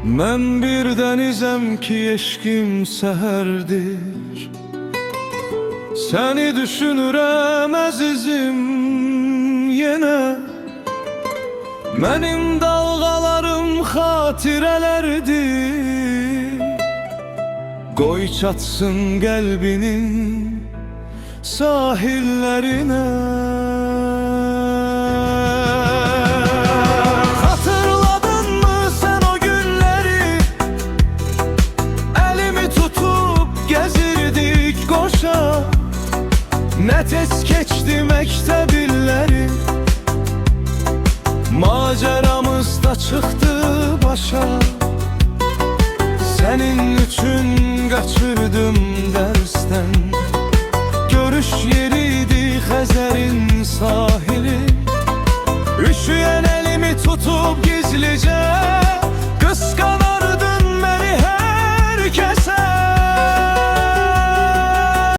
Mən bir dənizəm ki eşqim səhərdir, səni düşünürəm əzizim yenə. Mənim dalğalarım xatirələrdir, qoy çatsın qəlbinin sahillərinə. Xatırladınmı sən o günləri, əlimi tutub gəzirdik qoşa. Nə tez keçdi məktəb illəri, maceramız da çıxdı başa. Sənin üçün qaçırdım dərsdən, görüş yeriydi Xəzərin sahili. Üşüyən əlimi tutub gizlicə